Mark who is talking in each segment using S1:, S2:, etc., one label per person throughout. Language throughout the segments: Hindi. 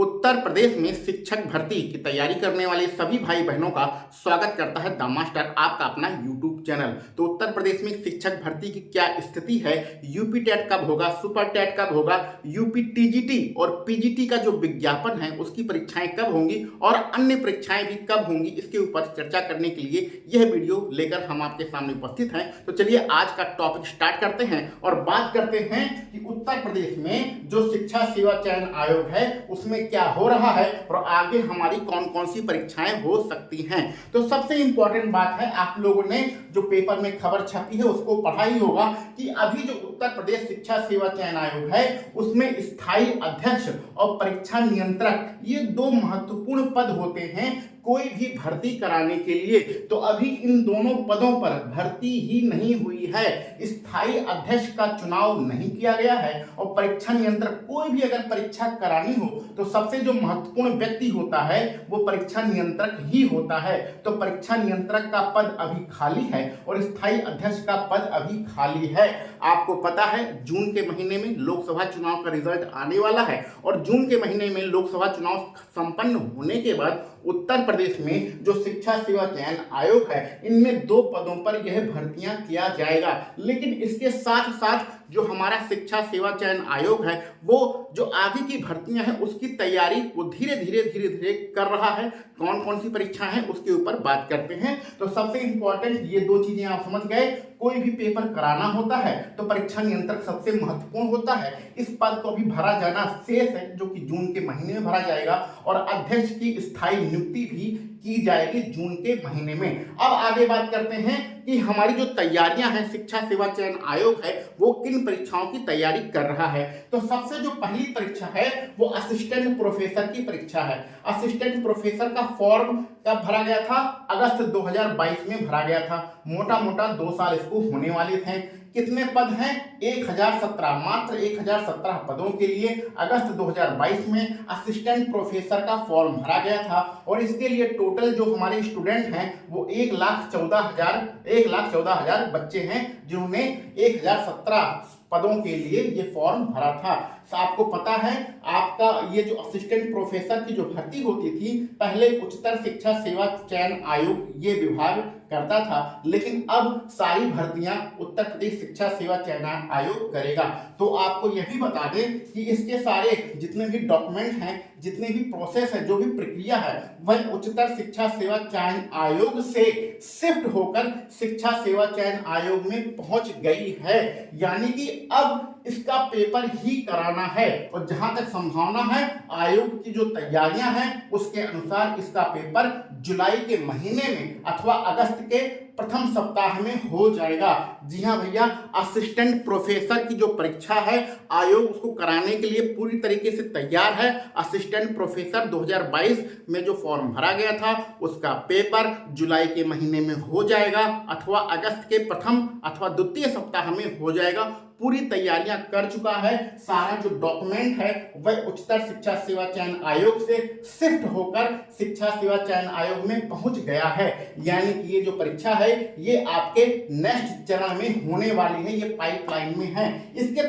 S1: उत्तर प्रदेश में शिक्षक भर्ती की तैयारी करने वाले सभी भाई बहनों का स्वागत करता है द मास्टर, आपका अपना यूट्यूब चैनल। तो उत्तर प्रदेश में शिक्षक भर्ती की क्या स्थिति है, यूपी टेट कब होगा, सुपर टेट कब होगा, यूपी टीजीटी और पीजीटी का जो विज्ञापन है उसकी परीक्षाएं कब होंगी और अन्य परीक्षाएं भी कब होंगी, इसके ऊपर चर्चा करने के लिए यह वीडियो लेकर हम आपके सामने उपस्थित हैं। तो चलिए आज का टॉपिक स्टार्ट करते हैं और बात करते हैं कि उत्तर प्रदेश में जो शिक्षा सेवा चयन आयोग है उसमें क्या हो रहा है और आगे हमारी कौन कौन सी परीक्षाएं हो सकती हैं। तो सबसे इंपॉर्टेंट बात है, आप लोगों ने जो पेपर में खबर छपी है उसको पढ़ा ही होगा कि अभी जो उत्तर प्रदेश शिक्षा सेवा चयन आयोग है उसमें स्थायी अध्यक्ष और परीक्षा नियंत्रक ये दो महत्वपूर्ण पद होते हैं कोई भी भर्ती कराने के लिए। तो अभी इन दोनों पदों पर भर्ती ही नहीं हुई है, स्थायी अध्यक्ष का चुनाव नहीं किया गया है और परीक्षा नियंत्रक कोई भी अगर परीक्षा करानी हो तो सबसे जो महत्वपूर्ण व्यक्ति होता है वो परीक्षा नियंत्रक ही होता है। तो परीक्षा नियंत्रक का पद अभी खाली है और स्थायी अध्यक्ष का पद अभी खाली है। आपको पता है जून के महीने में लोकसभा चुनाव का रिजल्ट आने वाला है और जून के महीने में लोकसभा चुनाव संपन्न होने के बाद उत्तर प्रदेश में जो शिक्षा सेवा चयन आयोग है इनमें दो पदों पर यह भर्तियां किया जाएगा। लेकिन इसके साथ साथ जो हमारा शिक्षा सेवा चयन आयोग है वो जो आगे की भर्तियां हैं उसकी तैयारी वो धीरे धीरे कर रहा है। कौन कौन सी परीक्षाएं हैं उसके ऊपर बात करते हैं। तो सबसे इंपॉर्टेंट ये दो चीजें आप समझ गए, कोई भी पेपर कराना होता है तो परीक्षा नियंत्रक सबसे महत्वपूर्ण होता है। इस पद को भी भरा जाना शेष है जो कि जून के महीने में भरा जाएगा और अध्यक्ष की स्थायी नियुक्ति भी की जाएगी जून के महीने में। अब आगे बात करते हैं कि हमारी जो तैयारियां हैं, शिक्षा सेवा चयन आयोग है वो किन परीक्षाओं की तैयारी कर रहा है। तो सबसे जो पहली परीक्षा है वो असिस्टेंट प्रोफेसर की परीक्षा है। असिस्टेंट प्रोफेसर का फॉर्म कब भरा गया था? अगस्त 2022 में भरा गया था। मोटा मोटा 2 साल इसको होने वाले थे। कितने पद हैं? 1017, मात्र 1017 पदों के लिए अगस्त 2022 में असिस्टेंट प्रोफेसर का फॉर्म भरा गया था और इसके लिए टोटल जो हमारे स्टूडेंट हैं वो 1,14,000 बच्चे हैं जिन्होंने 1017 पदों के लिए ये फॉर्म भरा था। तो आपको पता है आपका ये जो असिस्टेंट प्रोफेसर की जो भर्ती होती थी पहले उच्चतर शिक्षा सेवा चयन आयोग ये विभाग करता था, लेकिन अब सारी भर्तियां उत्तर प्रदेश शिक्षा सेवा चयन आयोग करेगा। तो आपको यह भी बता दें कि इसके सारे जितने भी डॉक्यूमेंट हैं, जितने भी प्रोसेस है, जो भी प्रक्रिया है वह उच्चतर शिक्षा सेवा चयन आयोग से शिफ्ट होकर शिक्षा सेवा चयन आयोग में पहुंच गई है। यानी कि अब इसका पेपर ही कराना है और जहां तक संभावना है आयोग की जो तैयारियां हैं उसके अनुसार इसका पेपर जुलाई के महीने में अथवा अगस्त के प्रथम सप्ताह में हो जाएगा। जी हाँ भैया, असिस्टेंट प्रोफेसर की जो परीक्षा है आयोग उसको कराने के लिए पूरी तरीके से तैयार है। असिस्टेंट प्रोफेसर 2022 में जो फॉर्म भरा गया था उसका पेपर जुलाई के महीने में हो जाएगा अथवा अगस्त के प्रथम अथवा द्वितीय सप्ताह में हो जाएगा। पूरी तैयारियां कर चुका है, सारा जो डॉक्यूमेंट है वह उच्चतर शिक्षा सेवा चयन आयोग से शिफ्ट होकर शिक्षा सेवा चयन आयोग में पहुंच गया है। यानी कि ये जो परीक्षा है ये आपके नेक्स्ट चरण में होने वाली है, ये पाइपलाइन में है। इसके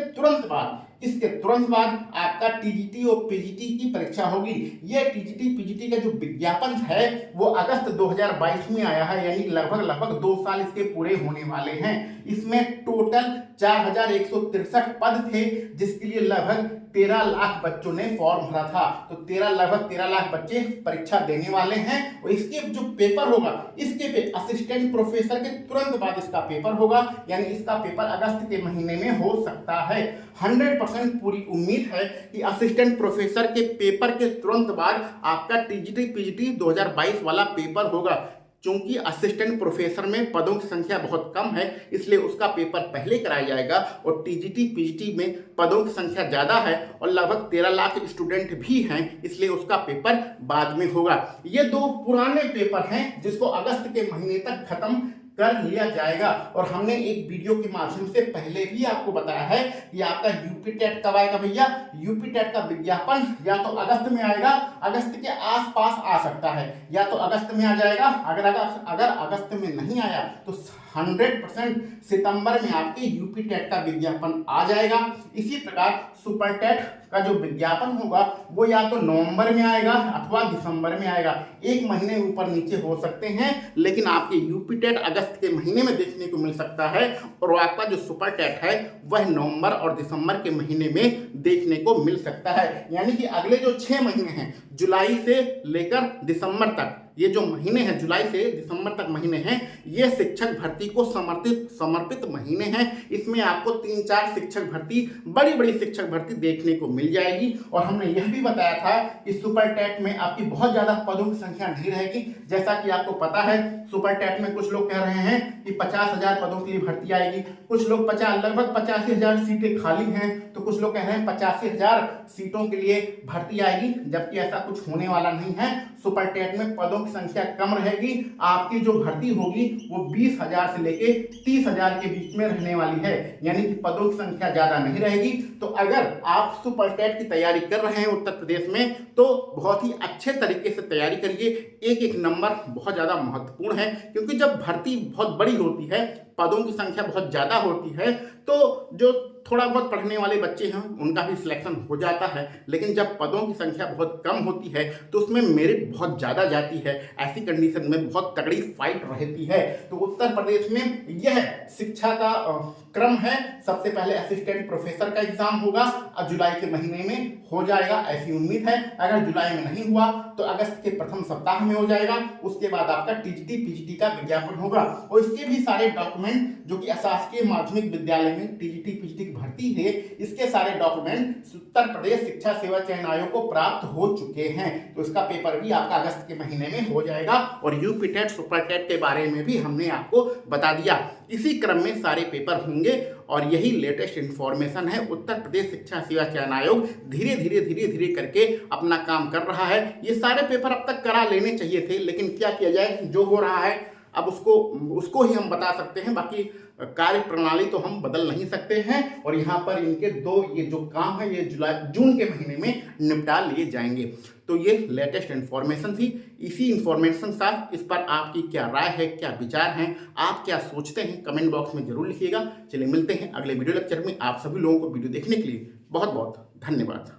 S1: तुरंत बाद आपका टीजीटी और पीजीटी की परीक्षा होगी। ये टीजीटी पीजीटी का जो विज्ञापन है वो अगस्त 2022 में आया है, यानी लगभग 2 साल इसके पूरे होने वाले हैं। इसमें टोटल 4163 पद थे जिसके लिए लगभग 13 लाख बच्चों ने फॉर्म भरा था। तो लगभग 13 लाख बच्चे परीक्षा देने वाले हैं और इसके जो पेपर होगा इसके असिस्टेंट प्रोफेसर के तुरंत बाद इसका पेपर होगा, यानी इसका पेपर अगस्त के महीने में हो सकता है। 100% पूरी उम्मीद है कि असिस्टेंट प्रोफेसर के पेपर के तुरंत बाद आपका टीजीटी पीजीटी 2022 वाला पेपर होगा। चूंकि असिस्टेंट प्रोफेसर में पदों की संख्या बहुत कम है इसलिए उसका पेपर पहले कराया जाएगा और टीजीटी पीजीटी में पदों की संख्या ज़्यादा है और लगभग 13 लाख स्टूडेंट भी हैं इसलिए उसका पेपर बाद में होगा। ये दो पुराने पेपर हैं जिसको अगस्त के महीने तक खत्म कर लिया जाएगा और हमने एक वीडियो के माध्यम से पहले भी आपको बताया है कि आपका यूपी टेट कब आएगा भैया। यूपी टेट का विज्ञापन या तो अगस्त में आएगा, अगस्त के आसपास आ सकता है, या तो अगस्त में आ जाएगा। अगर अगस्त में नहीं आया तो 100% सितंबर में आपके यूपी टेट का विज्ञापन आ जाएगा। इसी प्रकार सुपर टेट का जो विज्ञापन होगा वो या तो नवंबर में आएगा अथवा दिसंबर में आएगा, एक महीने ऊपर नीचे हो सकते हैं, लेकिन आपके यूपी टेट अगस्त के महीने में देखने को मिल सकता है और आपका जो सुपर टेट है वह नवंबर और दिसंबर के महीने में देखने को मिल सकता है। यानी कि अगले जो 6 महीने हैं, जुलाई से लेकर दिसंबर तक, ये जो महीने हैं जुलाई से दिसंबर तक महीने हैं, ये शिक्षक भर्ती को समर्पित महीने हैं। इसमें आपको 3-4 शिक्षक भर्ती, बड़ी बड़ी शिक्षक भर्ती देखने को मिल जाएगी। और हमने यह भी बताया था कि सुपर टेट में आपकी बहुत ज़्यादा पदों की संख्या नहीं रहेगी। जैसा कि आपको पता है सुपर टेट में कुछ लोग कह रहे हैं कि 50,000 पदों के लिए भर्ती आएगी, कुछ लोग लगभग 85,000 सीटें खाली हैं, तो कुछ लोग कह रहे हैं 85,000 सीटों के लिए भर्ती आएगी, जबकि ऐसा कुछ होने वाला नहीं है। सुपर टेट में पदों की संख्या कम रहेगी, आपकी जो भर्ती होगी वो 20,000 से लेके 30,000 के बीच में रहने वाली है, यानी कि पदों की संख्या ज्यादा नहीं रहेगी। तो अगर आप सुपर टेट की तैयारी कर रहे हैं उत्तर प्रदेश में, तो बहुत ही अच्छे तरीके से तैयारी करिए। एक एक नंबर बहुत ज्यादा महत्वपूर्ण है, क्योंकि जब भर्ती बहुत बड़ी होती है, पदों की संख्या बहुत ज्यादा होती है, तो जो थोड़ा बहुत पढ़ने वाले बच्चे हैं उनका भी सिलेक्शन हो जाता है, लेकिन जब पदों की संख्या बहुत कम होती है तो उसमें मेरिट बहुत ज़्यादा जाती है। ऐसी कंडीशन में बहुत तगड़ी फाइट रहती है। तो उत्तर प्रदेश में यह शिक्षा का क्रम है। सबसे पहले असिस्टेंट प्रोफेसर का एग्जाम होगा, जुलाई के महीने में हो जाएगा, ऐसी उम्मीद है। अगर जुलाई में नहीं हुआ तो अगस्त के प्रथम सप्ताह में हो जाएगा। उसके बाद आपका टीजीटी पीजीटी का विज्ञापन होगा, और इसके भी सारे डॉक्यूमेंट जो कि अशासकीय माध्यमिक विद्यालय में टीजीटी पीजीटी भर्ती है, इसके सारे डॉक्यूमेंट उत्तर प्रदेश शिक्षा सेवा चयन आयोग को प्राप्त हो चुके हैं। तो इसका पेपर भी आपका अगस्त के महीने में हो जाएगा। और यूपी टेट सुपर टेट के बारे में भी हमने आपको बता दिया। इसी क्रम में सारे पेपर होंगे, और यही लेटेस्ट इंफॉर्मेशन है। उत्तर प्रदेश शिक्षा सेवा चयन आयोग धीरे धीरे करके अपना काम कर रहा है। ये सारे पेपर अब तक करा लेने चाहिए थे, लेकिन क्या किया जाए, जो हो रहा है अब उसको ही हम बता सकते हैं। बाकी कार्य प्रणाली तो हम बदल नहीं सकते हैं। और यहाँ पर इनके ये जो काम है ये जून के महीने में निपटा लिए जाएंगे। तो ये लेटेस्ट इन्फॉर्मेशन थी। इसी इन्फॉर्मेशन साथ इस पर आपकी क्या राय है, क्या विचार हैं, आप क्या सोचते हैं, कमेंट बॉक्स में जरूर लिखिएगा। चलिए मिलते हैं अगले वीडियो लेक्चर में। आप सभी लोगों को वीडियो देखने के लिए बहुत बहुत धन्यवाद।